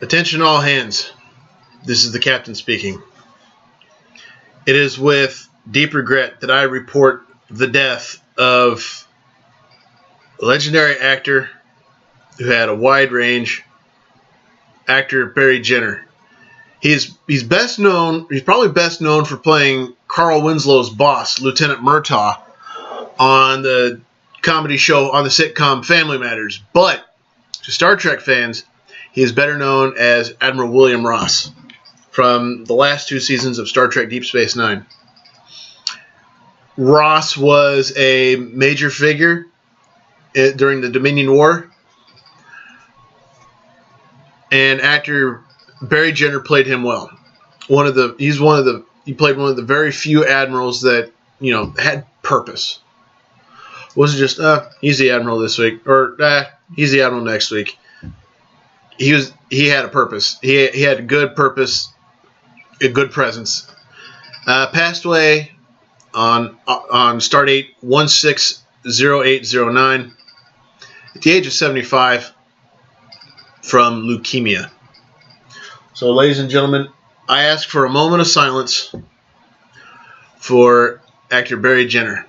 Attention all hands. This is the captain speaking. It is with deep regret that I report the death of a legendary actor who had a wide range, actor Barry Jenner. He's probably best known for playing Carl Winslow's boss, Lieutenant Murtaugh, on the comedy show on the sitcom Family Matters. But to Star Trek fans, he is better known as Admiral William Ross from the last 2 seasons of Star Trek Deep Space Nine. Ross was a major figure during the Dominion War, and actor Barry Jenner played him well. He played one of the very few admirals that, had purpose. Wasn't just he's the admiral this week, or he's the admiral next week. He had a purpose. He had a good purpose, a good presence. Passed away on Stardate 160809 at the age of 75 from leukemia. So, ladies and gentlemen, I ask for a moment of silence for actor Barry Jenner.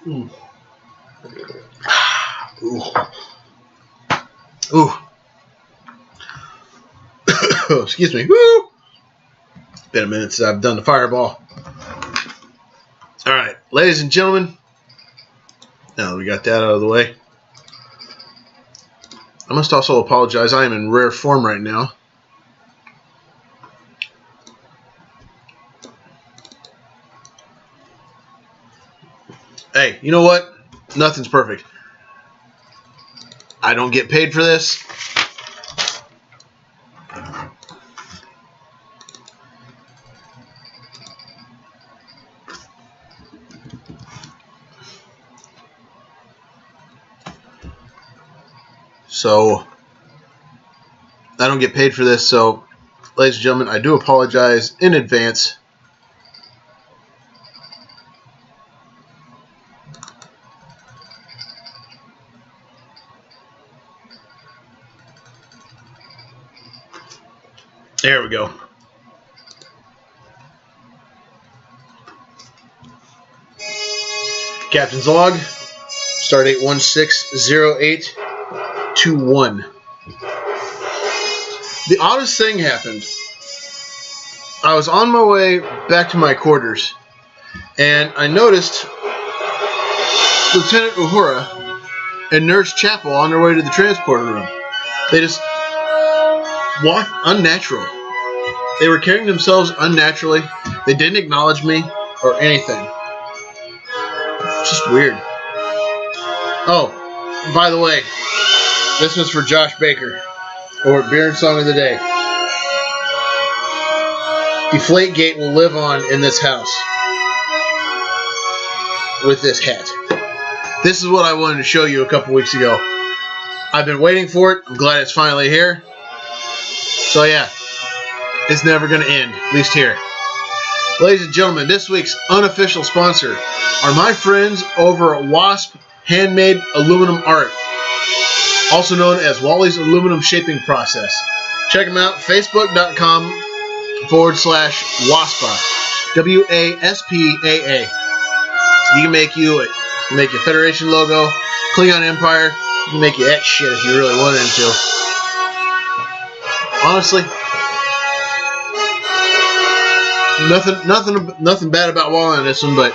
Ooh. Ooh. Excuse me. Woo! Been a minute since I've done the fireball. All right, ladies and gentlemen. Now that we got that out of the way, I must also apologize. I am in rare form right now. Hey, you know what? Nothing's perfect. I don't get paid for this. So, I don't get paid for this. So, ladies and gentlemen, I do apologize in advance. There we go. Captain's log, stardate 160821. The oddest thing happened. I was on my way back to my quarters, and I noticed Lieutenant Uhura and Nurse Chapel on their way to the transporter room. They just walked unnatural. They were carrying themselves unnaturally. They didn't acknowledge me or anything. It's just weird. Oh, by the way, this was for Josh Baker, or Beer and Song of the Day. Deflategate will live on in this house with this hat. This is what I wanted to show you a couple weeks ago. I've been waiting for it. I'm glad it's finally here. So yeah, it's never going to end, at least here. Ladies and gentlemen, this week's unofficial sponsor are my friends over at Wasp Handmade Aluminum Art, also known as Wally's Aluminum Shaping Process. Check them out, facebook.com/WASPA, WASPAA. You can make you a Federation logo, Klingon Empire. You can make you X shit if you really wanted to. Honestly, nothing bad about Wally on this one, but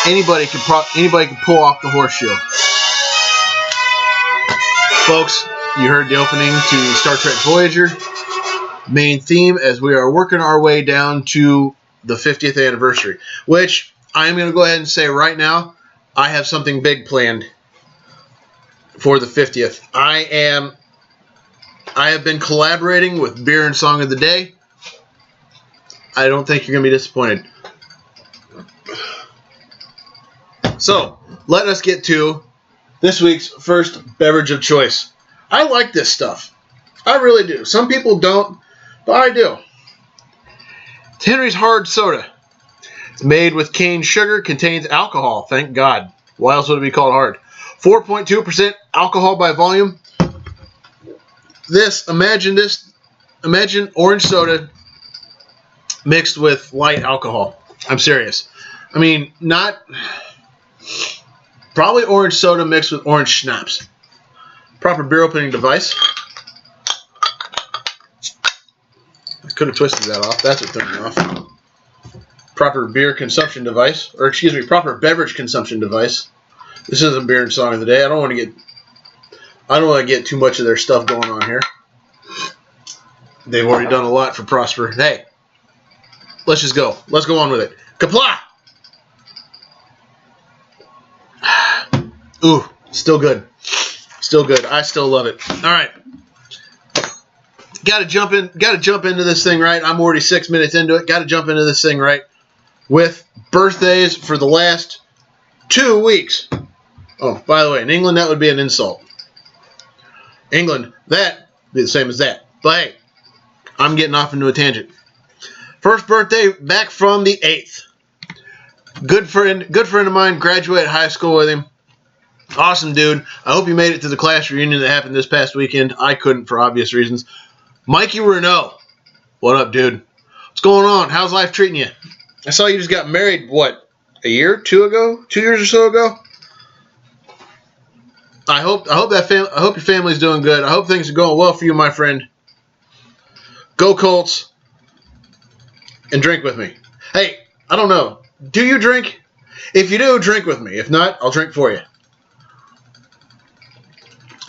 anybody can pull off the horseshoe. Folks, you heard the opening to Star Trek Voyager main theme as we are working our way down to the 50th anniversary, which I am going to go ahead and say right now, I have something big planned for the 50th. I have been collaborating with Beer and Song of the Day. I don't think you're going to be disappointed. So, let us get to this week's first beverage of choice. I like this stuff. I really do. Some people don't, but I do. Henry's Hard Soda. It's made with cane sugar, contains alcohol. Thank God. Why else would it be called hard? 4.2% alcohol by volume. Imagine orange soda mixed with light alcohol. I'm serious. I mean, probably orange soda mixed with orange schnapps. Proper beer opening device. I could have twisted that off. That's what threw me off. Proper beer consumption device, or excuse me, proper beverage consumption device. This isn't beer and song of the day. I don't want to get too much of their stuff going on here. They've already done a lot for Prosper. Hey, let's just go. Let's go on with it. Kapla! Ooh, still good. Still good. I still love it. All right. Got to jump into this thing right. I'm already 6 minutes into it. Got to jump into this thing right with birthdays for the last 2 weeks. Oh, by the way, in England, that would be an insult. England, that would be the same as that. But hey, I'm getting off into a tangent. First birthday back from the 8th. Good friend of mine, graduated high school with him. Awesome dude. I hope you made it to the class reunion that happened this past weekend. I couldn't for obvious reasons. Mikey Renault. What up, dude? What's going on? How's life treating you? I saw you just got married, what, a year, 2 ago? 2 years or so ago? I hope your family's doing good. I hope things are going well for you, my friend. Go Colts. And drink with me. Hey, I don't know. Do you drink? If you do, drink with me. If not, I'll drink for you.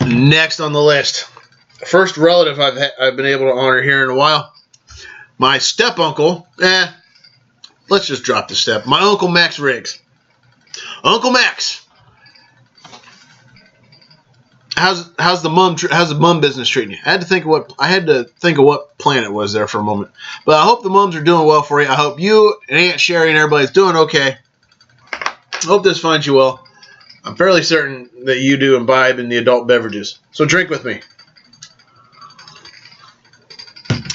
Next on the list. First relative I've been able to honor here in a while. My step-uncle. Let's just drop the step. My Uncle Max Riggs. Uncle Max. How's the mum business treating you? I had to think of what plan it was there for a moment. But I hope the mums are doing well for you. I hope you and Aunt Sherry and everybody's doing okay. I hope this finds you well. I'm fairly certain that you do imbibe in the adult beverages. So drink with me.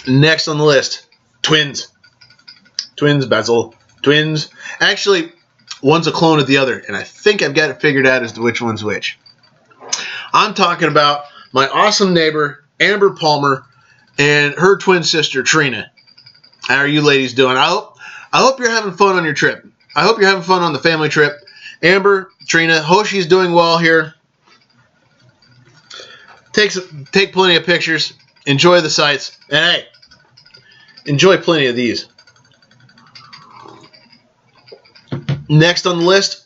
Next on the list, twins. Twins, Basil. Twins. Actually, one's a clone of the other, and I think I've got it figured out as to which one's which. I'm talking about my awesome neighbor, Amber Palmer, and her twin sister, Trina. How are you ladies doing? I hope you're having fun on your trip. I hope you're having fun on the family trip. Amber, Trina, hope she's doing well here. Take plenty of pictures. Enjoy the sights. And hey, enjoy plenty of these. Next on the list,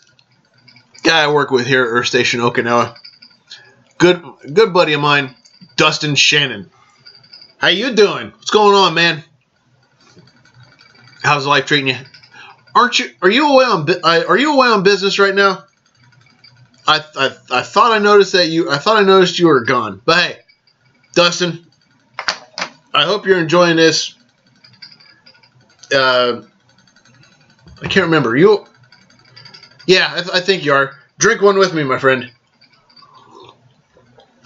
guy I work with here at Earth Station Okinawa. Good buddy of mine, Dustin Shannon. How you doing? What's going on, man? How's life treating you? Are you away on business right now? I thought I noticed you were gone. But hey, Dustin, I hope you're enjoying this. I can't remember. Yeah, I think you are. Drink one with me, my friend.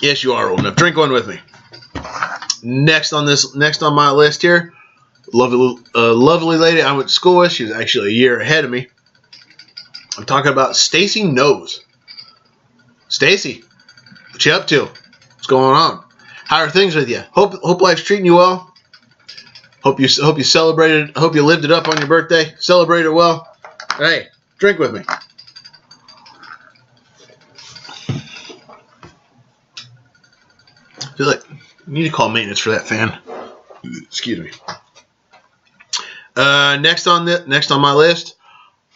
Yes, you are old enough. Drink one with me. Next on my list here, lovely lady I went to school with. She was actually a year ahead of me. I'm talking about Stacey Knows. Stacey, what you up to? What's going on? How are things with you? Hope life's treating you well. Hope you celebrated. Hope you lived it up on your birthday. Celebrated well. Hey, drink with me. I feel like I need to call maintenance for that fan. Excuse me. Next on my list,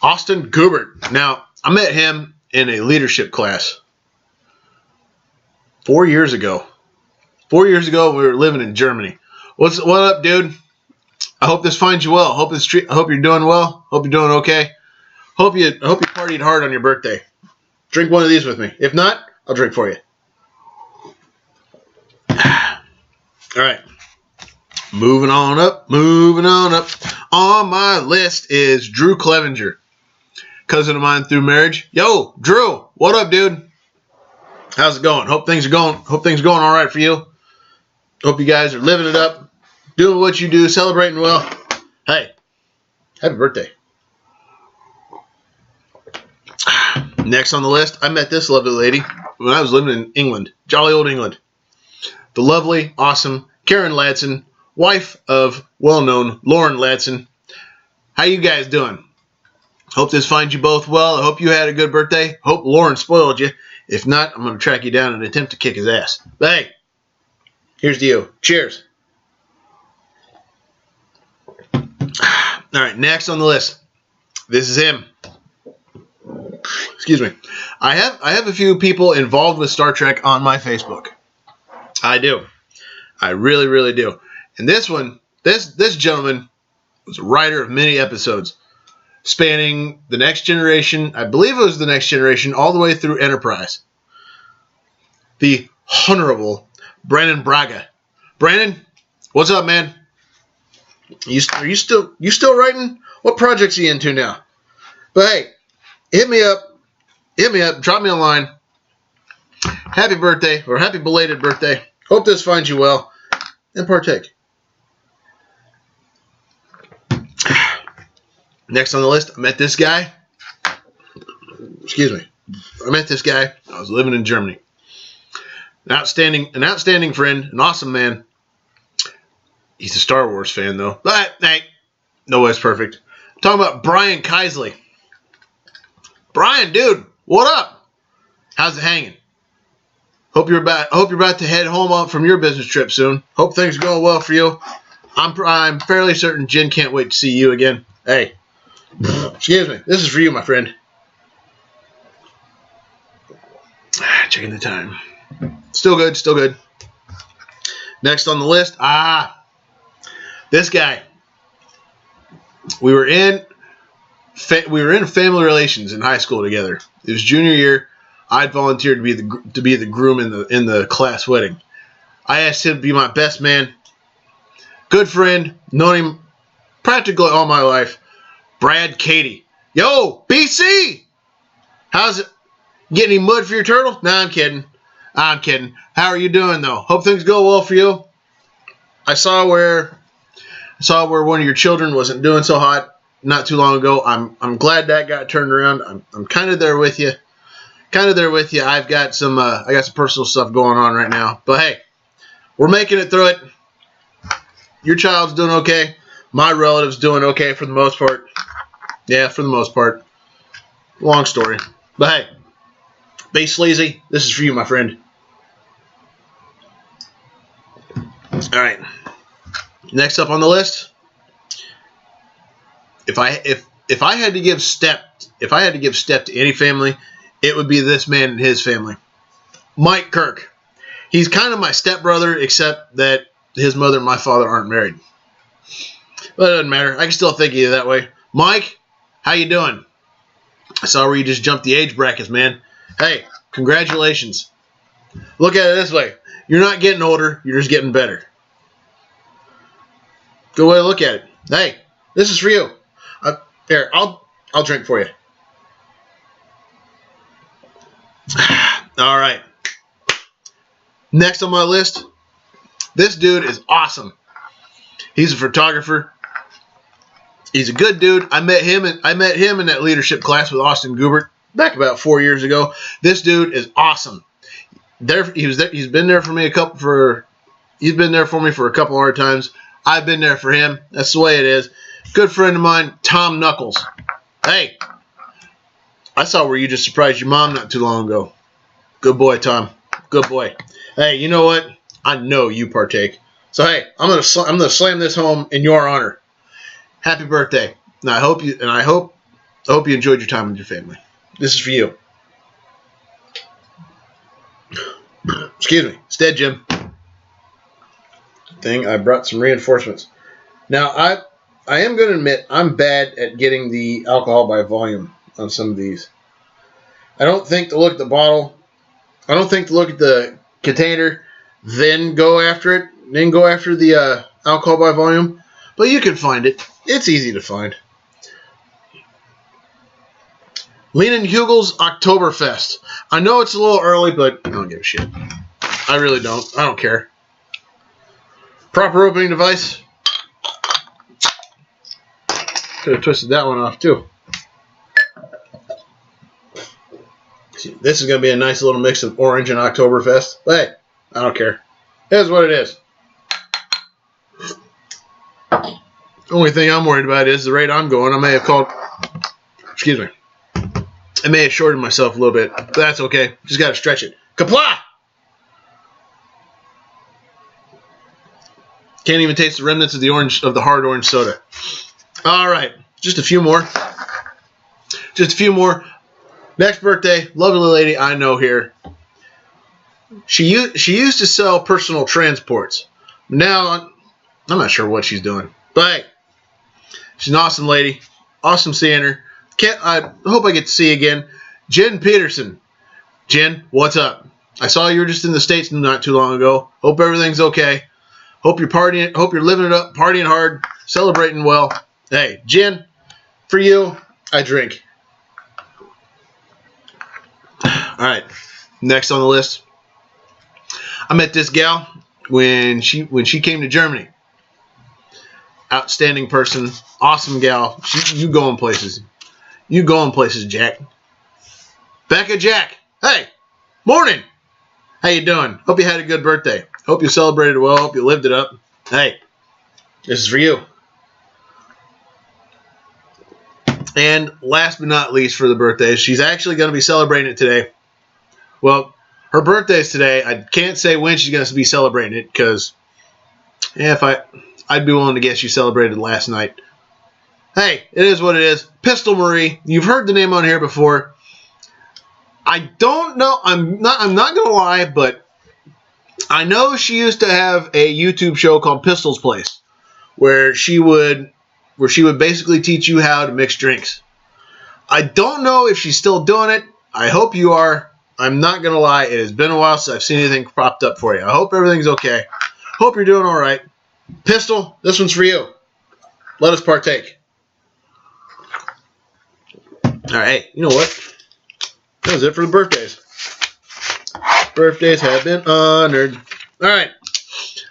Austin Gubert. Now, I met him in a leadership class 4 years ago. 4 years ago, we were living in Germany. What up, dude? I hope this finds you well. I hope you're doing well. Hope you're doing okay. Hope you partied hard on your birthday. Drink one of these with me. If not, I'll drink for you. All right. Moving on up. On my list is Drew Clevenger, cousin of mine through marriage. Yo, Drew, what up, dude? How's it going? Hope things are going all right for you. Hope you guys are living it up, doing what you do, celebrating well. Hey, Happy birthday. Next on the list, I met this lovely lady when I was living in England. Jolly old England. The lovely, awesome Karen Ladson, wife of well-known Lauren Ladson. How you guys doing? Hope this finds you both well. I hope you had a good birthday. Hope Lauren spoiled you. If not, I'm going to track you down and attempt to kick his ass. But hey, here's to you. Cheers. All right, next on the list. This is him. Excuse me. I have a few people involved with Star Trek on my Facebook. I do. I really, really do. And this one, this gentleman was a writer of many episodes spanning the Next Generation. I believe it was the Next Generation all the way through Enterprise. The Honorable Brannon Braga. Brannon, what's up, man? Are you still writing? What projects are you into now? But hey, hit me up, drop me a line. Happy birthday, or happy belated birthday. Hope this finds you well, and partake. Next on the list, I met this guy. Excuse me. I met this guy. I was living in Germany. An outstanding friend, an awesome man. He's a Star Wars fan, though. But, hey, no one's perfect. I'm talking about Brian Keisley. Brian, dude, what up? How's it hanging? Hope you're about to head home from your business trip soon. Hope things are going well for you. I'm fairly certain Jen can't wait to see you again. Hey, excuse me. This is for you, my friend. Checking the time. Still good, still good. Next on the list, this guy. We were in family relations in high school together. It was junior year. I'd volunteered to be the groom in the class wedding. I asked him to be my best man. Good friend, known him practically all my life. Brad Cady. Yo, BC! How's it? Getting any mud for your turtle? Nah, I'm kidding. How are you doing though? Hope things go well for you. I saw where one of your children wasn't doing so hot not too long ago. I'm glad that got turned around. I'm kind of there with you. I've got some personal stuff going on right now. But hey, we're making it through it. Your child's doing okay. My relative's doing okay for the most part. Yeah, for the most part. Long story. But hey, be sleazy. This is for you, my friend. All right. Next up on the list. If I had to give step to any family, it would be this man and his family. Mike Kirk. He's kind of my stepbrother, except that his mother and my father aren't married. But it doesn't matter. I can still think of you that way. Mike, how you doing? I saw where you just jumped the age brackets, man. Hey, congratulations. Look at it this way. You're not getting older. You're just getting better. Good way to look at it. Hey, this is for you. Here, I'll drink for you. All right. Next on my list, this dude is awesome. He's a photographer. He's a good dude. I met him in that leadership class with Austin Gubert back about 4 years ago. This dude is awesome. He's been there for me he's been there for me for a couple hard times. I've been there for him. That's the way it is. Good friend of mine, Tom Knuckles. Hey, I saw where you just surprised your mom not too long ago. Good boy, Tom. Good boy. Hey, you know what? I know you partake. So hey, I'm gonna slam this home in your honor. Happy birthday. And I hope you enjoyed your time with your family. This is for you. Excuse me. It's dead, Jim. I brought some reinforcements. Now I am going to admit I'm bad at getting the alcohol by volume on some of these. I don't think to look at the bottle. I don't think to look at the container, then go after it, then go after the alcohol by volume. But you can find it. It's easy to find. Leinenhugel's Oktoberfest. I know it's a little early, but I don't give a shit. I really don't. I don't care. Proper opening device. Could have twisted that one off too. See, this is going to be a nice little mix of orange and Oktoberfest. Hey, I don't care. It is what it is. Only thing I'm worried about is the rate I'm going. I may have called... Excuse me. I may have shorted myself a little bit. But that's okay. Just got to stretch it. Kapla! Can't even taste the remnants of the hard orange soda. All right. Just a few more. Just a few more. Next birthday, lovely lady I know here. She used to sell personal transports. Now, I'm not sure what she's doing. But hey, she's an awesome lady. Awesome seeing her. I hope I get to see you again. Jen Peterson. Jen, what's up? I saw you were just in the States not too long ago. Hope everything's okay. Hope you're partying. Hope you're living it up, partying hard, celebrating well. Hey, Jen, for you, I drink. All right, next on the list. I met this gal when she came to Germany. Outstanding person, awesome gal. You going places. You going places, Jack. Becca Jack. Hey, morning. How you doing? Hope you had a good birthday. Hope you celebrated well. Hope you lived it up. Hey, this is for you. And last but not least for the birthdays, she's actually going to be celebrating it today. Well, her birthday's today. I can't say when she's going to be celebrating it because, yeah, I'd be willing to guess she celebrated last night. Hey, it is what it is. Pistol Marie. You've heard the name on here before. I don't know. I'm not going to lie, but I know she used to have a YouTube show called Pistol's Place, where she would basically teach you how to mix drinks. I don't know if she's still doing it. I hope you are. I'm not going to lie. It has been a while since I've seen anything propped up for you. I hope everything's okay. Hope you're doing all right. Pistol, this one's for you. Let us partake. All right. You know what? That was it for the birthdays. Birthdays have been honored. All right.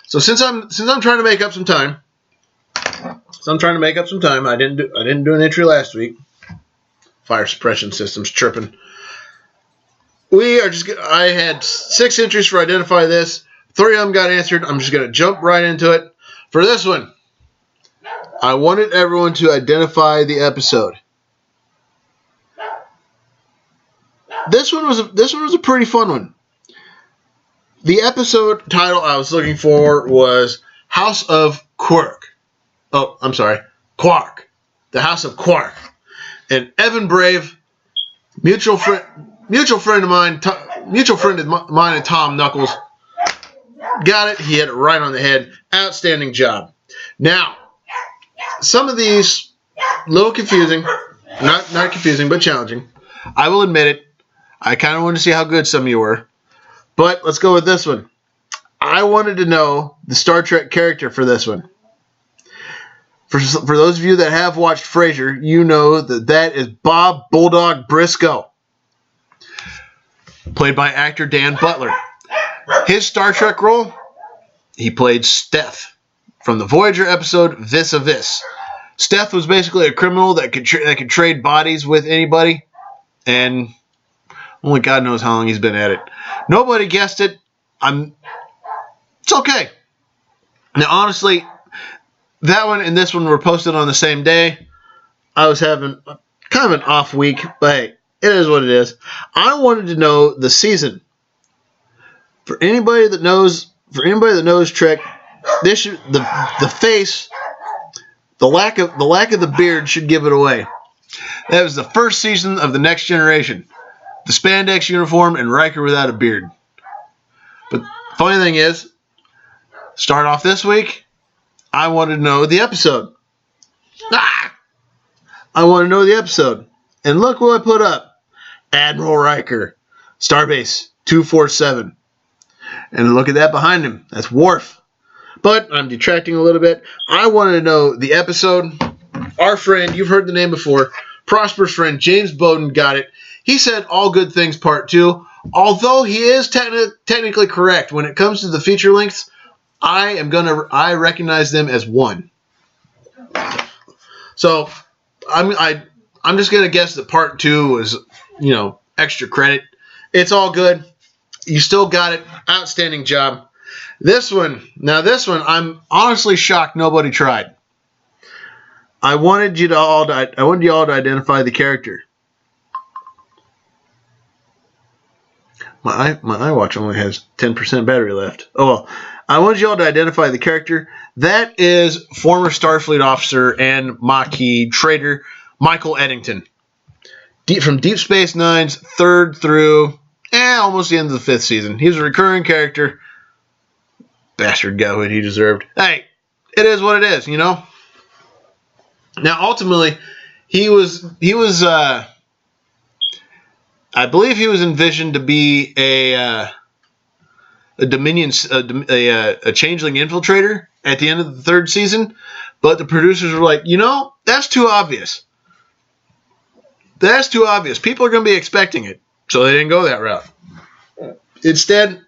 So since I'm trying to make up some time, I didn't do an entry last week. Fire suppression system's chirping. I had 6 entries for identify this. 3 of them got answered. I'm just going to jump right into it. For this one, I wanted everyone to identify the episode. This one was a pretty fun one. The episode title I was looking for was House of Quark. Oh, I'm sorry. Quark. The House of Quark. And Evan Brave, mutual friend of mine and Tom Knuckles, got it. He hit it right on the head. Outstanding job. Now, some of these, a little confusing. Not confusing, but challenging. I will admit it. I kind of wanted to see how good some of you were. But let's go with this one. I wanted to know the Star Trek character for this one. For those of you that have watched Frasier, you know that is Bob Bulldog Briscoe, played by actor Dan Butler. His Star Trek role, he played Steph from the Voyager episode Vis a Vis. Steph was basically a criminal that could trade bodies with anybody, and only God knows how long he's been at it. Nobody guessed it. It's okay. Now, honestly, that one and this one were posted on the same day. I was having kind of an off week, but hey, it is what it is. I wanted to know the season. For anybody that knows Trek, the face, the lack of the beard should give it away. That was the first season of The Next Generation. The spandex uniform and Riker without a beard. But the funny thing is, start off this week, I wanted to know the episode. I want to know the episode. And look what I put up. Admiral Riker, Starbase 247. And look at that behind him. That's Worf. But I'm detracting a little bit. I wanted to know the episode. Our friend, you've heard the name before, Prosper's friend James Bowden got it. He said All Good Things Part 2. Although he is technically correct when it comes to the feature lengths, I recognize them as one. So I'm just gonna guess that part 2 was, extra credit. It's all good. You still got it. Outstanding job. This one, I'm honestly shocked nobody tried. I wanted you all to identify the character. My iWatch only has 10% battery left. Oh well. I wanted you all to identify the character. That is former Starfleet officer and Maquis trader Michael Eddington. From Deep Space Nine's 3rd through almost the end of the 5th season. He was a recurring character. Bastard got what he deserved. Hey, it is what it is, Now, ultimately, he was I believe he was envisioned to be a Dominion, a changeling infiltrator at the end of the 3rd season, but the producers were like, that's too obvious. That's too obvious. People are going to be expecting it, so they didn't go that route. Instead,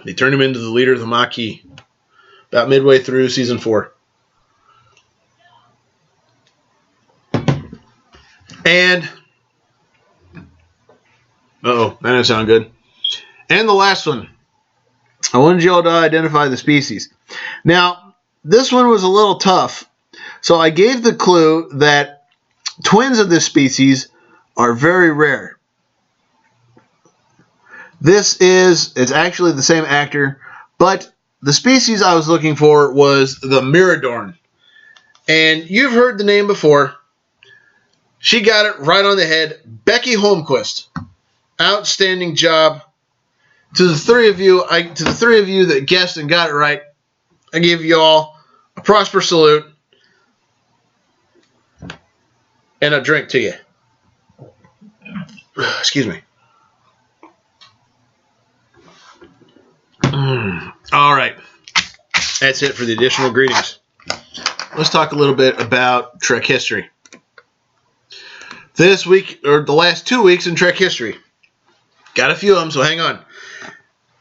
they turned him into the leader of the Maquis about midway through season 4. And that didn't sound good. And the last one. I wanted you all to identify the species. Now, this one was a little tough. So I gave the clue that twins of this species are very rare. It's actually the same actor, but the species I was looking for was the Miradorn. And you've heard the name before. She got it right on the head. Becky Holmquist. Outstanding job. To the three of you that guessed and got it right, I give you all a prosperous salute and a drink to you. Excuse me. All right. That's it for the additional greetings. Let's talk a little bit about Trek history. This week, or the last 2 weeks in Trek history. Got a few of them, so hang on.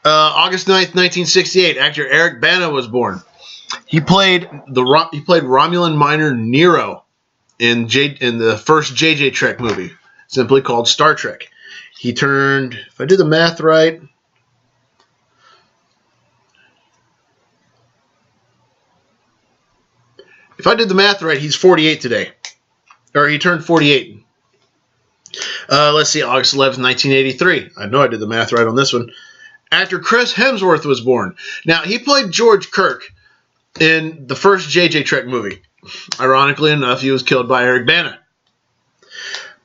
August 9th, 1968, actor Eric Bana was born. He played Romulan miner Nero in the first JJ Trek movie, simply called Star Trek. He turned, if I did the math right, he's 48 today. Or he turned 48. Let's see, August 11th, 1983. I know I did the math right on this one. Actor Chris Hemsworth was born. Now, he played George Kirk in the first JJ Trek movie. Ironically enough, he was killed by Eric Bana.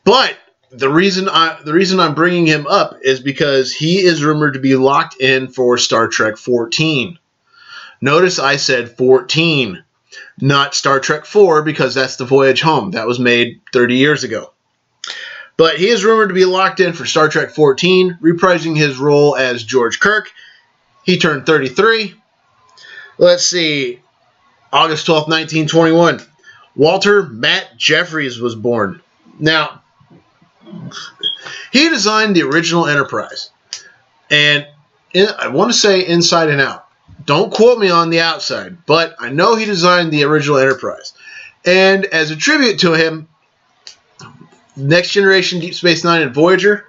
But the reason I'm bringing him up is because he is rumored to be locked in for Star Trek 14. Notice I said 14, not Star Trek 4, because that's the Voyage Home. That was made 30 years ago. But he is rumored to be locked in for Star Trek 14, reprising his role as George Kirk. He turned 33. Let's see. August 12th, 1921. Walter Matt Jeffries was born. Now, he designed the original Enterprise. And I want to say inside and out. Don't quote me on the outside, but I know he designed the original Enterprise. And as a tribute to him, Next Generation, Deep Space Nine, and Voyager,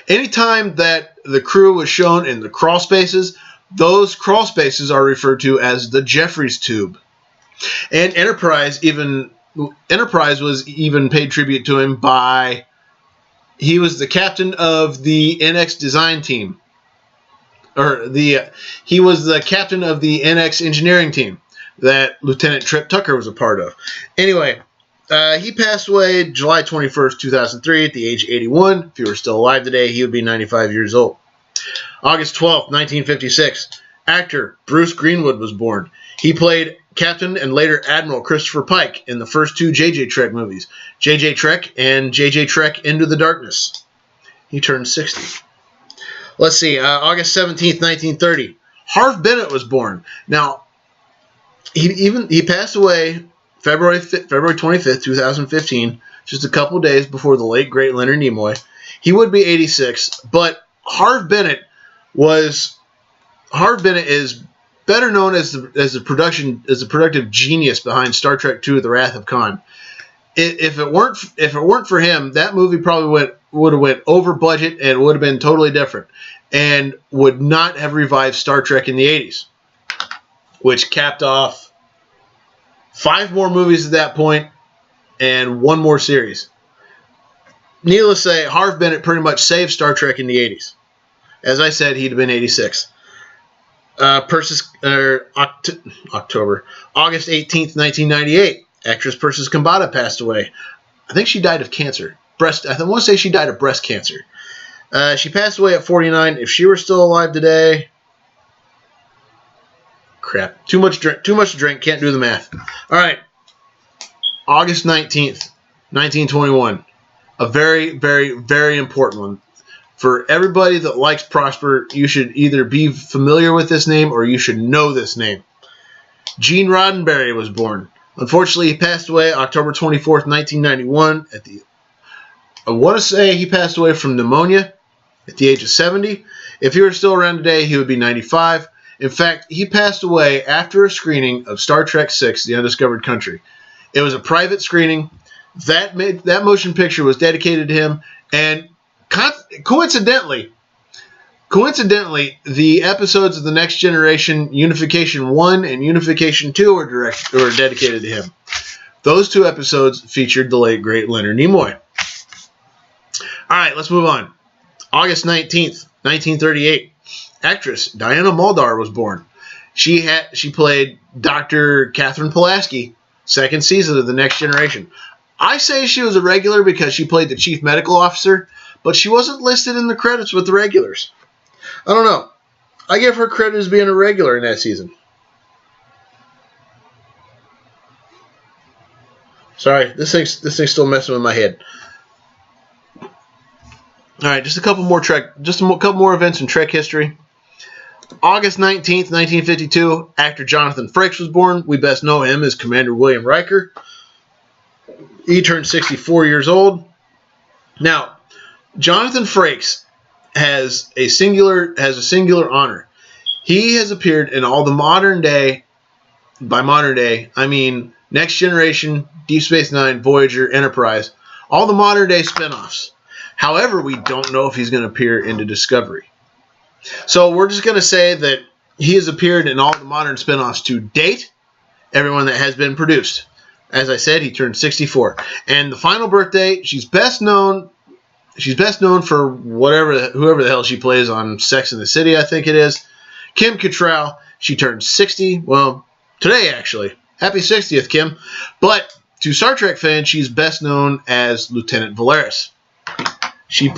anytime that the crew was shown in the crawl spaces, those crawl spaces are referred to as the Jeffries tube. And Enterprise was even paid tribute to him by, he was the captain of the NX design team. He was the captain of the NX engineering team that Lieutenant Trip Tucker was a part of. Anyway, he passed away July 21st, 2003 at the age of 81. If he were still alive today, he would be 95 years old. August 12th, 1956, actor Bruce Greenwood was born. He played Captain and later Admiral Christopher Pike in the first 2 JJ Trek movies, JJ Trek and JJ Trek Into the Darkness. He turned 60. Let's see, August 17th, 1930, Harv Bennett was born. Now, he passed away February 25th, 2015, just a couple days before the late, great Leonard Nimoy. He would be 86, but Harv Bennett is better known as the productive genius behind Star Trek II: The Wrath of Khan. If it weren't for him, that movie probably would have went over budget and would have been totally different, and would not have revived Star Trek in the 80s, which capped off 5 more movies at that point and 1 more series. Needless to say, Harv Bennett pretty much saved Star Trek in the 80s. As I said, he'd have been 86. October. August 18th, 1998. Actress Persis Khambatta passed away. I think she died of cancer. I want to say she died of breast cancer. She passed away at 49. If she were still alive today... Crap. Too much to drink. Can't do the math. All right. August 19th, 1921. A very, very, very important one. For everybody that likes Prosper, you should either be familiar with this name or you should know this name. Gene Roddenberry was born. Unfortunately, he passed away October 24th, 1991. I want to say he passed away from pneumonia at the age of 70. If he were still around today, he would be 95. In fact, he passed away after a screening of Star Trek VI: The Undiscovered Country. It was a private screening. That motion picture was dedicated to him, and coincidentally, the episodes of The Next Generation, Unification 1 and Unification 2 were dedicated to him. Those 2 episodes featured the late, great Leonard Nimoy. All right, let's move on. August 19th, 1938. Actress Diana Muldaur was born. She played Dr. Catherine Pulaski, 2nd season of The Next Generation. I say she was a regular because she played the chief medical officer, but she wasn't listed in the credits with the regulars. I don't know. I give her credit as being a regular in that season. Sorry, this thing's still messing with my head. All right, just a couple more events in Trek history. August 19th, 1952, actor Jonathan Frakes was born. We best know him as Commander William Riker. He turned 64 years old. Now, Jonathan Frakes has a singular honor. He has appeared in all the modern day, by modern day, I mean Next Generation, Deep Space Nine, Voyager, Enterprise, all the modern day spinoffs. However, we don't know if he's going to appear into Discovery. So we're just going to say that he has appeared in all the modern spinoffs to date, everyone that has been produced. As I said, he turned 64. And the final birthday, she's best known for whoever the hell she plays on Sex and the City, I think it is. Kim Cattrall, she turned 60. Well, today actually. Happy 60th, Kim. But to Star Trek fans, she's best known as Lieutenant Valeris. She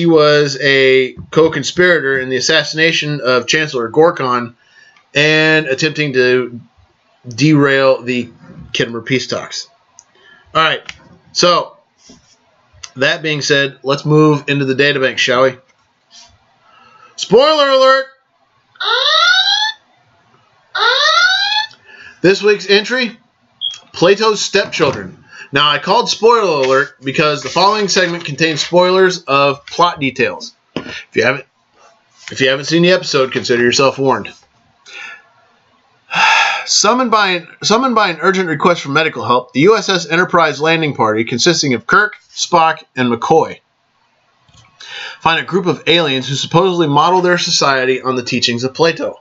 was a co-conspirator in the assassination of Chancellor Gorkon and attempting to derail the Khitomer peace talks. All right, so that being said, let's move into the databank, shall we? Spoiler alert! This week's entry, Plato's Stepchildren. Now, I called spoiler alert because the following segment contains spoilers of plot details. If you haven't seen the episode, consider yourself warned. Summoned by an urgent request for medical help, the USS Enterprise landing party, consisting of Kirk, Spock, and McCoy, find a group of aliens who supposedly model their society on the teachings of Plato.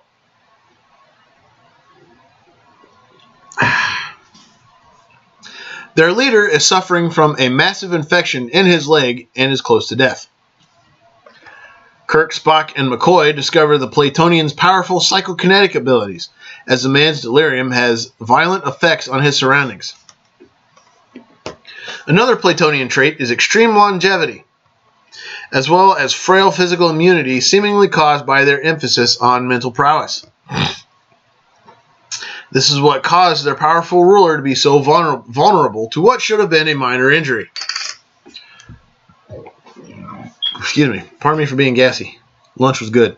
Their leader is suffering from a massive infection in his leg and is close to death. Kirk, Spock, and McCoy discover the Platonian's powerful psychokinetic abilities, as the man's delirium has violent effects on his surroundings. Another Platonian trait is extreme longevity, as well as frail physical immunity seemingly caused by their emphasis on mental prowess. This is what caused their powerful ruler to be so vulnerable to what should have been a minor injury. Excuse me. Pardon me for being gassy. Lunch was good.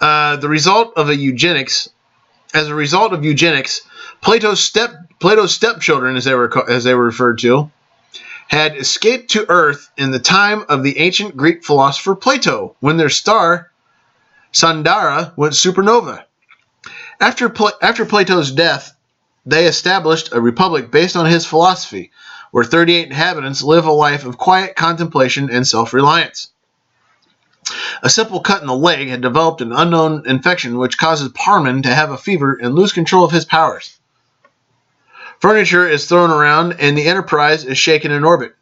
As a result of eugenics, Plato's stepchildren, as they were referred to, had escaped to Earth in the time of the ancient Greek philosopher Plato, when their star Sandara went supernova. After Plato's death, they established a republic based on his philosophy, where 38 inhabitants live a life of quiet contemplation and self-reliance. A simple cut in the leg had developed an unknown infection which causes Parman to have a fever and lose control of his powers. Furniture is thrown around and the Enterprise is shaken in orbit.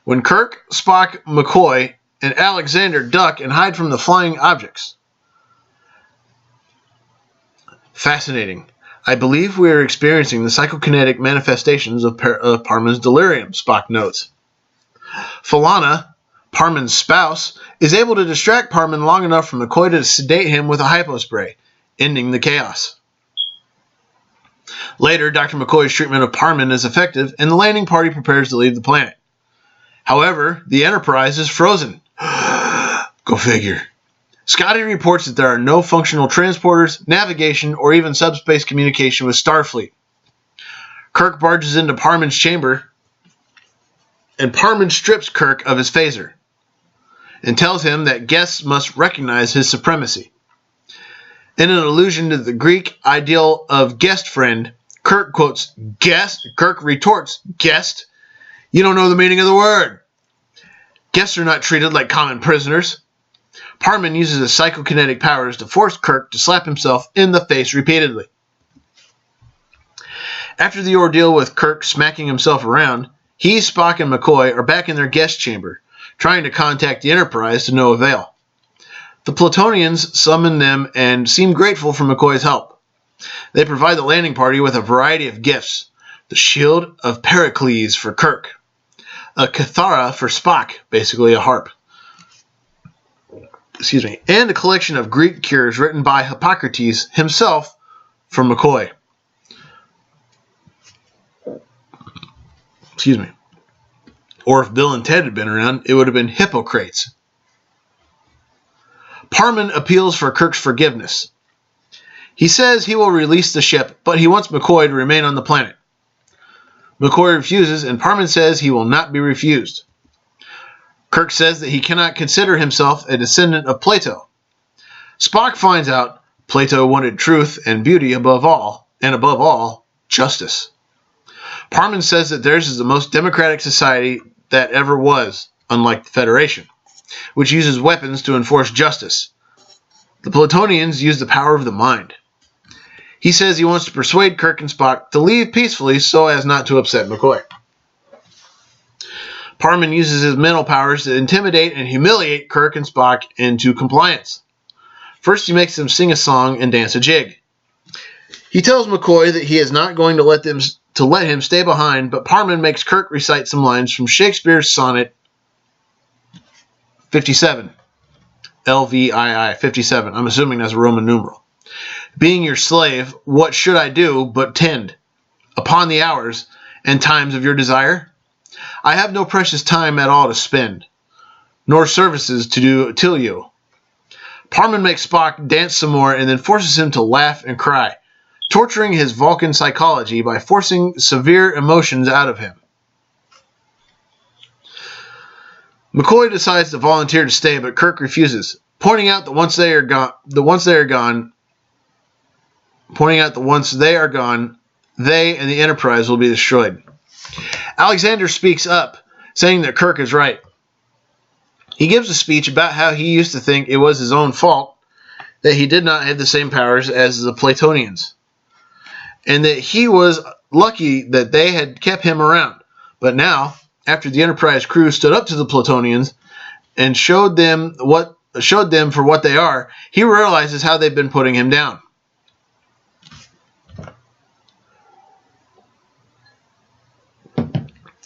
When Kirk, Spock, McCoy, and Alexander duck and hide from the flying objects. Fascinating. I believe we are experiencing the psychokinetic manifestations of Parman's delirium, Spock notes. Falana, Parman's spouse, is able to distract Parman long enough for McCoy to sedate him with a hypospray, ending the chaos. Later, Dr. McCoy's treatment of Parman is effective, and the landing party prepares to leave the planet. However, the Enterprise is frozen. Go figure. Scotty reports that there are no functional transporters, navigation, or even subspace communication with Starfleet. Kirk barges into Parman's chamber, and Parman strips Kirk of his phaser and tells him that guests must recognize his supremacy. In an allusion to the Greek ideal of guest friend, Kirk quotes, "Guest?" Kirk retorts, "Guest? You don't know the meaning of the word. Guests are not treated like common prisoners." Parman uses his psychokinetic powers to force Kirk to slap himself in the face repeatedly. After the ordeal with Kirk smacking himself around, he, Spock, and McCoy are back in their guest chamber, trying to contact the Enterprise to no avail. The Plutonians summon them and seem grateful for McCoy's help. They provide the landing party with a variety of gifts: the Shield of Pericles for Kirk, a Kithara for Spock, basically a harp, and a collection of Greek cures written by Hippocrates himself for McCoy. Or if Bill and Ted had been around, it would have been Hippocrates. Parman appeals for Kirk's forgiveness. He says he will release the ship, but he wants McCoy to remain on the planet. McCoy refuses, and Parman says he will not be refused. Kirk says that he cannot consider himself a descendant of Plato. Spock finds out Plato wanted truth and beauty above all, and above all, justice. Parman says that theirs is the most democratic society that ever was, unlike the Federation, which uses weapons to enforce justice. The Plutonians use the power of the mind. He says he wants to persuade Kirk and Spock to leave peacefully so as not to upset McCoy. Parman uses his mental powers to intimidate and humiliate Kirk and Spock into compliance. First, he makes them sing a song and dance a jig. He tells McCoy that he is not going to let him stay behind, but Parman makes Kirk recite some lines from Shakespeare's sonnet 57. LVII, 57. I'm assuming that's a Roman numeral. Being your slave, what should I do but tend upon the hours and times of your desire? I have no precious time at all to spend, nor services to do till you. Parman makes Spock dance some more and then forces him to laugh and cry, torturing his Vulcan psychology by forcing severe emotions out of him. McCoy decides to volunteer to stay, but Kirk refuses, pointing out that once they are gone, they and the Enterprise will be destroyed. Alexander speaks up, saying that Kirk is right. He gives a speech about how he used to think it was his own fault that he did not have the same powers as the Platonians, and that he was lucky that they had kept him around. But now, after the Enterprise crew stood up to the Plutonians and showed them for what they are, he realizes how they've been putting him down.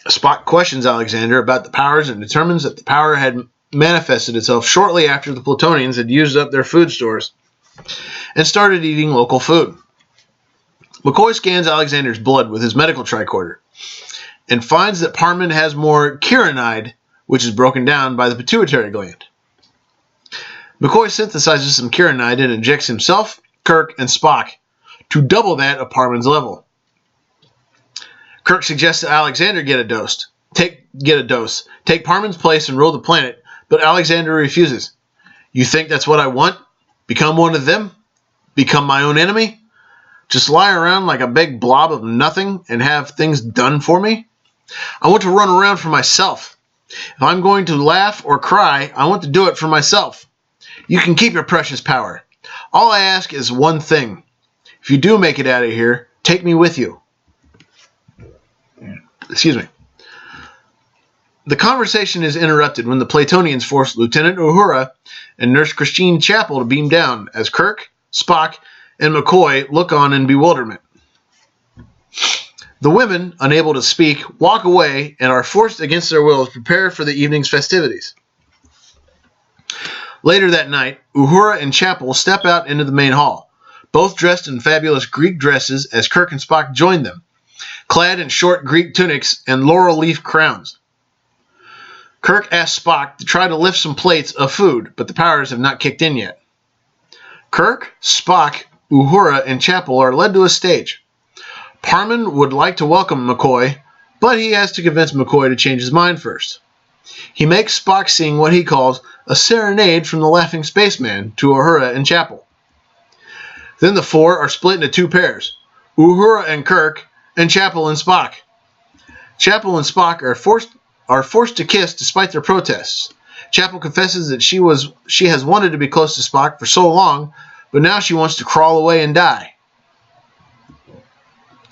Spock questions Alexander about the powers and determines that the power had manifested itself shortly after the Plutonians had used up their food stores and started eating local food. McCoy scans Alexander's blood with his medical tricorder and finds that Parman has more kyanide, which is broken down by the pituitary gland. McCoy synthesizes some kyanide and injects himself, Kirk, and Spock to double that of Parman's level. Kirk suggests that Alexander get a dose. Take Parman's place and rule the planet, but Alexander refuses. You think that's what I want? Become one of them? Become my own enemy? Just lie around like a big blob of nothing and have things done for me? I want to run around for myself. If I'm going to laugh or cry, I want to do it for myself. You can keep your precious power. All I ask is one thing. If you do make it out of here, take me with you. Excuse me. The conversation is interrupted when the Platonians force Lieutenant Uhura and Nurse Christine Chapel to beam down as Kirk, Spock, and McCoy look on in bewilderment. The women, unable to speak, walk away and are forced against their wills to prepare for the evening's festivities. Later that night, Uhura and Chapel step out into the main hall, both dressed in fabulous Greek dresses as Kirk and Spock join them, clad in short Greek tunics and laurel leaf crowns. Kirk asks Spock to try to lift some plates of food, but the powers have not kicked in yet. Kirk, Spock, Uhura, and Chapel are led to a stage. Parman would like to welcome McCoy, but he has to convince McCoy to change his mind first. He makes Spock sing what he calls a serenade from the Laughing Spaceman to Uhura and Chapel. Then the four are split into two pairs, Uhura and Kirk, and Chapel and Spock. Chapel and Spock are forced to kiss despite their protests. Chapel confesses that she has wanted to be close to Spock for so long, but now she wants to crawl away and die.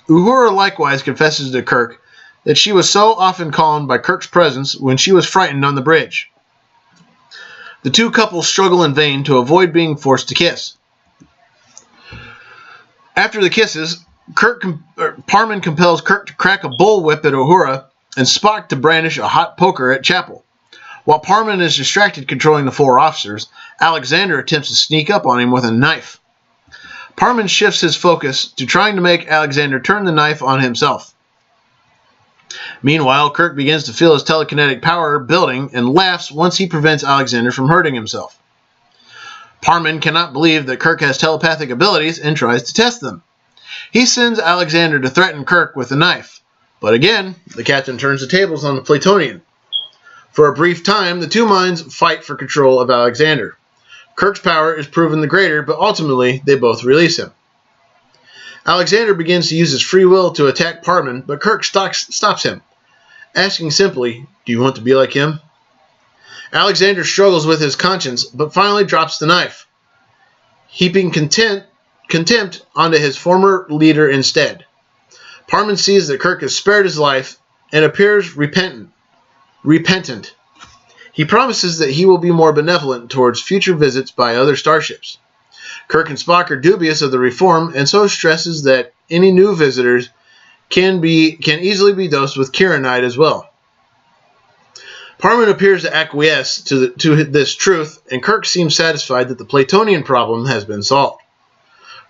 Uhura likewise confesses to Kirk that she was so often calmed by Kirk's presence when she was frightened on the bridge. The two couples struggle in vain to avoid being forced to kiss. After the kisses, Parman compels Kirk to crack a bullwhip at Uhura and Spock to brandish a hot poker at Chapel. While Parman is distracted controlling the four officers, Alexander attempts to sneak up on him with a knife. Parman shifts his focus to trying to make Alexander turn the knife on himself. Meanwhile, Kirk begins to feel his telekinetic power building and laughs once he prevents Alexander from hurting himself. Parman cannot believe that Kirk has telepathic abilities and tries to test them. He sends Alexander to threaten Kirk with a knife, but again, the captain turns the tables on the Platonian. For a brief time, the two minds fight for control of Alexander. Kirk's power is proven the greater, but ultimately they both release him. Alexander begins to use his free will to attack Parman, but Kirk stops him, asking simply, "Do you want to be like him?" Alexander struggles with his conscience, but finally drops the knife, heaping contempt onto his former leader instead. Parman sees that Kirk has spared his life and appears repentant. He promises that he will be more benevolent towards future visits by other starships. Kirk and Spock are dubious of the reform and so stresses that any new visitors can easily be dosed with kyanite as well. Parman appears to acquiesce to this truth, and Kirk seems satisfied that the Platonian problem has been solved.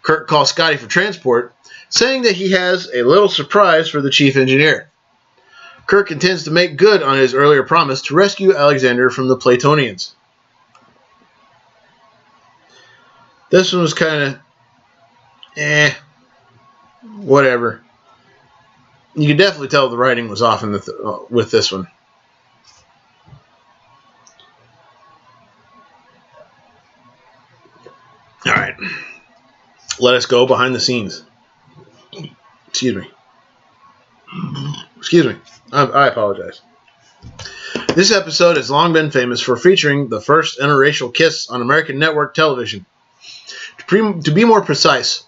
Kirk calls Scotty for transport, saying that he has a little surprise for the chief engineer. Kirk intends to make good on his earlier promise to rescue Alexander from the Platonians. This one was kind of, whatever. You can definitely tell the writing was off with this one. All right. Let us go behind the scenes. Excuse me. I apologize. This episode has long been famous for featuring the first interracial kiss on American network television. To be more precise,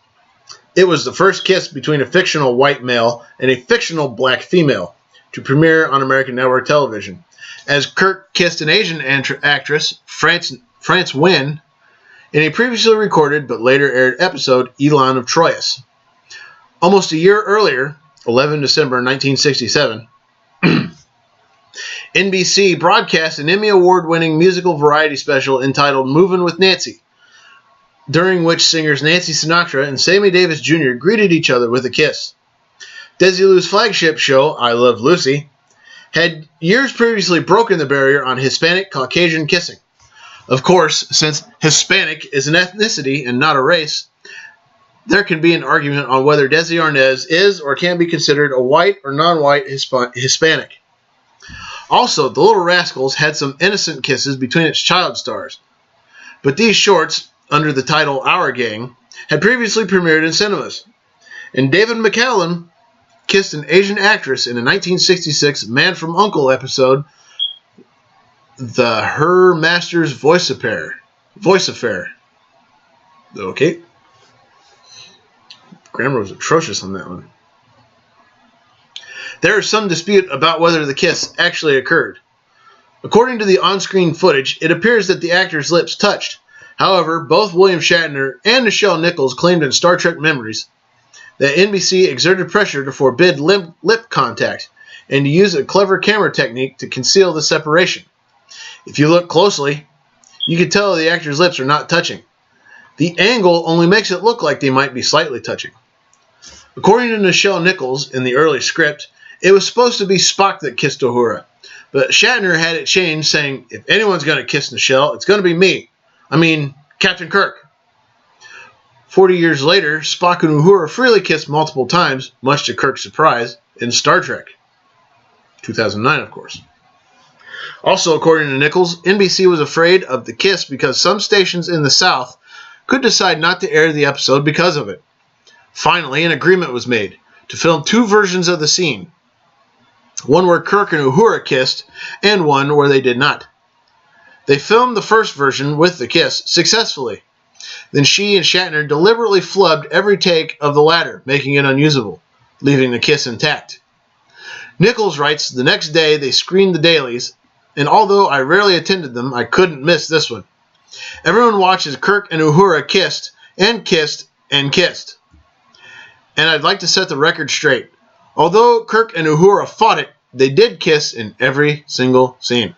it was the first kiss between a fictional white male and a fictional black female to premiere on American network television, as Kirk kissed an Asian actress, France Nguyen, in a previously recorded but later aired episode, Elon of Troyes. Almost a year earlier, 11 December 1967, NBC broadcast an Emmy Award-winning musical variety special entitled Movin' with Nancy, during which singers Nancy Sinatra and Sammy Davis Jr. greeted each other with a kiss. Desilu's flagship show, I Love Lucy, had years previously broken the barrier on Hispanic-Caucasian kissing. Of course, since Hispanic is an ethnicity and not a race, there can be an argument on whether Desi Arnaz is or can be considered a white or non-white Hispanic. Also, The Little Rascals had some innocent kisses between its child stars, but these shorts under the title Our Gang, had previously premiered in cinemas. And David McCallum kissed an Asian actress in a 1966 Man from U.N.C.L.E. episode, The Her Master's Voice Affair. Okay. Grammar was atrocious on that one. There is some dispute about whether the kiss actually occurred. According to the on-screen footage, it appears that the actors' lips touched. However, both William Shatner and Nichelle Nichols claimed in Star Trek Memories that NBC exerted pressure to forbid lip contact and to use a clever camera technique to conceal the separation. If you look closely, you can tell the actors' lips are not touching. The angle only makes it look like they might be slightly touching. According to Nichelle Nichols in the early script, it was supposed to be Spock that kissed Uhura, but Shatner had it changed, saying, if anyone's going to kiss Nichelle, it's going to be me. I mean, Captain Kirk. 40 years later, Spock and Uhura freely kissed multiple times, much to Kirk's surprise, in Star Trek. 2009, of course. Also, according to Nichols, NBC was afraid of the kiss because some stations in the South could decide not to air the episode because of it. Finally, an agreement was made to film two versions of the scene. One where Kirk and Uhura kissed, and one where they did not. They filmed the first version with the kiss successfully. Then she and Shatner deliberately flubbed every take of the latter, making it unusable, leaving the kiss intact. Nichols writes, the next day they screened the dailies, and although I rarely attended them, I couldn't miss this one. Everyone watches Kirk and Uhura kissed, and kissed, and kissed. And I'd like to set the record straight. Although Kirk and Uhura fought it, they did kiss in every single scene.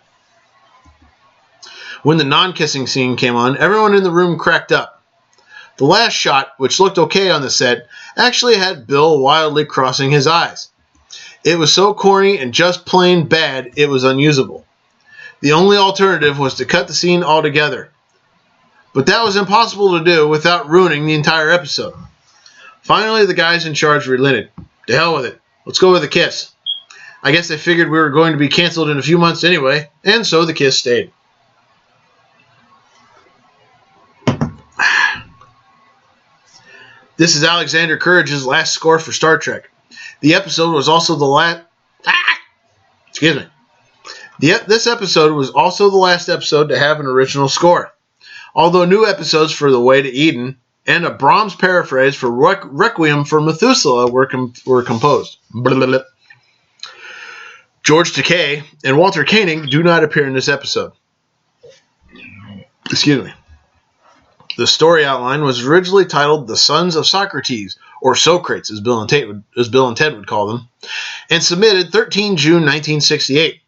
When the non-kissing scene came on, everyone in the room cracked up. The last shot, which looked okay on the set, actually had Bill wildly crossing his eyes. It was so corny and just plain bad, it was unusable. The only alternative was to cut the scene altogether. But that was impossible to do without ruining the entire episode. Finally, the guys in charge relented. To hell with it. Let's go with a kiss. I guess they figured we were going to be canceled in a few months anyway, and so the kiss stayed. This is Alexander Courage's last score for Star Trek. The episode was also the last... Excuse me. This episode was also the last episode to have an original score. Although new episodes for The Way to Eden and a Brahms paraphrase for Requiem for Methuselah were composed. Blah, blah, blah. George Takei and Walter Koenig do not appear in this episode. Excuse me. The story outline was originally titled The Sons of Socrates, or Socrates, as Bill and Ted would call them, and submitted 13 June 1968.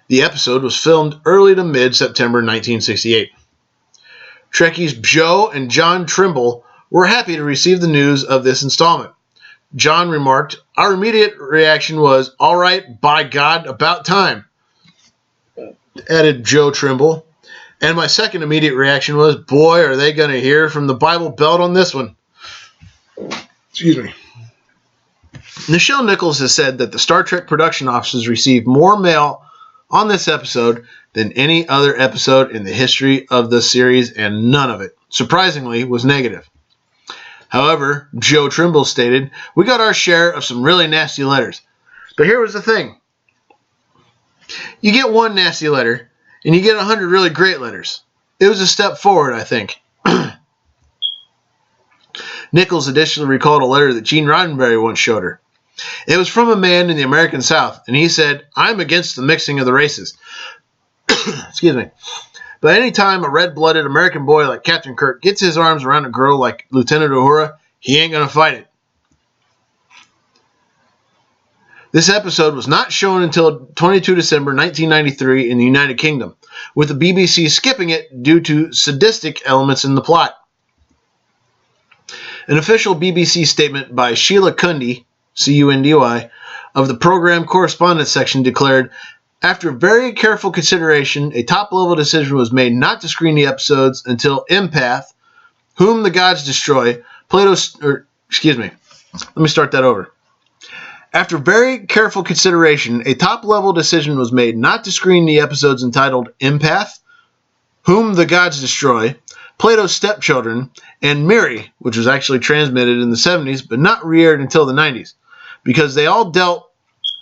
The episode was filmed early to mid-September 1968. Trekkies Joe and John Trimble were happy to receive the news of this installment. John remarked, our immediate reaction was, all right, by God, about time, added Joe Trimble. And my second immediate reaction was, boy, are they going to hear from the Bible Belt on this one. Excuse me. Nichelle Nichols has said that the Star Trek production offices received more mail on this episode than any other episode in the history of the series, and none of it, surprisingly, was negative. However, Joe Trimble stated, we got our share of some really nasty letters. But here was the thing. You get one nasty letter, and you get 100 really great letters. It was a step forward, I think. Nichols additionally recalled a letter that Gene Roddenberry once showed her. It was from a man in the American South, and he said, I'm against the mixing of the races. Excuse me. But any time a red-blooded American boy like Captain Kirk gets his arms around a girl like Lieutenant Uhura, he ain't going to fight it. This episode was not shown until 22 December 1993 in the United Kingdom, with the BBC skipping it due to sadistic elements in the plot. An official BBC statement by Sheila Cundy, C-U-N-D-Y, of the program correspondence section declared, after very careful consideration, a top-level decision was made not to screen the episodes until Empath, Whom the Gods Destroy, After very careful consideration, a top-level decision was made not to screen the episodes entitled Empath, Whom the Gods Destroy, Plato's Stepchildren, and Mary, which was actually transmitted in the 70s but not re-aired until the 90s, because they all dealt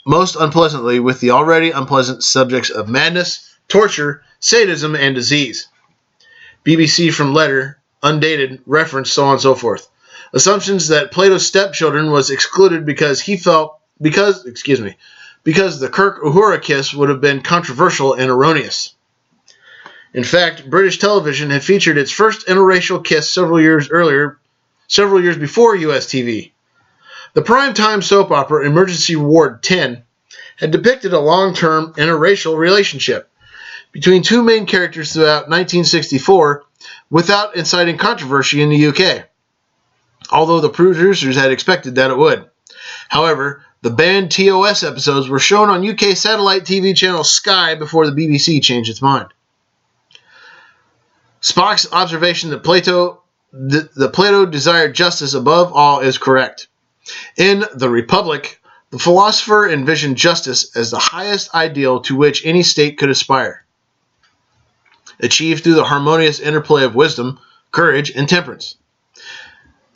most unpleasantly with the already unpleasant subjects of madness, torture, sadism, and disease. BBC from letter, undated, reference, so on and so forth. Assumptions that Plato's Stepchildren was excluded because the Kirk Uhura kiss would have been controversial and erroneous. In fact, British television had featured its first interracial kiss several years before US TV. The primetime soap opera Emergency Ward 10 had depicted a long-term interracial relationship between two main characters throughout 1964 without inciting controversy in the UK, although the producers had expected that it would. However, the banned TOS episodes were shown on UK satellite TV channel Sky before the BBC changed its mind. Spock's observation that Plato desired justice above all is correct. In The Republic, the philosopher envisioned justice as the highest ideal to which any state could aspire, achieved through the harmonious interplay of wisdom, courage, and temperance.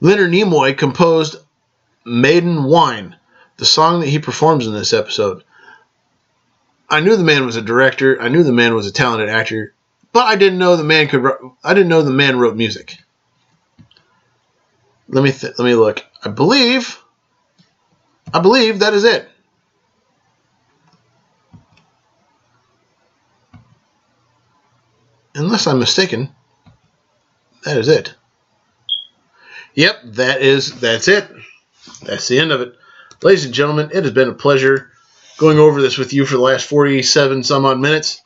Leonard Nimoy composed Maiden Wine, the song that he performs in this episode. I knew the man was a director. I knew the man was a talented actor, but I didn't know the man wrote music. Let me look. I believe that is it. Unless I'm mistaken, that is it. Yep, that's it. That's the end of it. Ladies and gentlemen, it has been a pleasure going over this with you for the last 47 some odd minutes.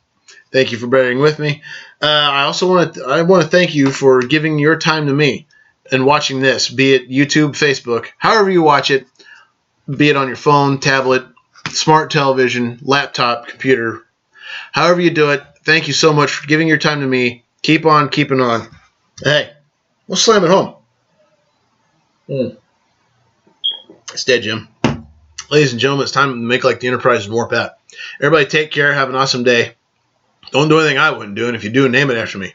Thank you for bearing with me. I also want to thank you for giving your time to me and watching this, be it YouTube, Facebook, however you watch it, be it on your phone, tablet, smart television, laptop, computer, however you do it. Thank you so much for giving your time to me. Keep on keeping on. Hey, we'll slam it home. It's dead, Jim. Ladies and gentlemen, it's time to make like the Enterprise and warp out. Everybody take care. Have an awesome day. Don't do anything I wouldn't do, and if you do, name it after me.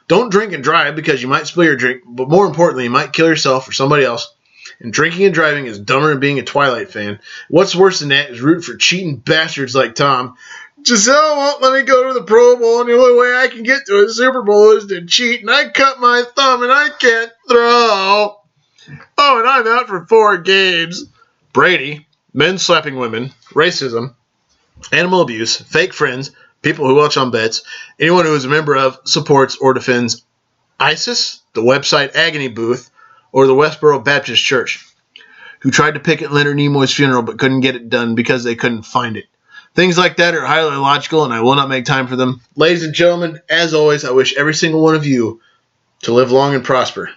Don't drink and drive because you might spill your drink, but more importantly, you might kill yourself or somebody else. And drinking and driving is dumber than being a Twilight fan. What's worse than that is rooting for cheating bastards like Tom. Giselle won't let me go to the Pro Bowl, and the only way I can get to a Super Bowl is to cheat, and I cut my thumb, and I can't throw. Oh, and I'm out for 4 games. Brady, men slapping women, racism, animal abuse, fake friends, people who watch on bets, anyone who is a member of, supports, or defends ISIS, the website Agony Booth, or the Westboro Baptist Church, who tried to picket Leonard Nimoy's funeral but couldn't get it done because they couldn't find it. Things like that are highly illogical, and I will not make time for them. Ladies and gentlemen, as always, I wish every single one of you to live long and prosper.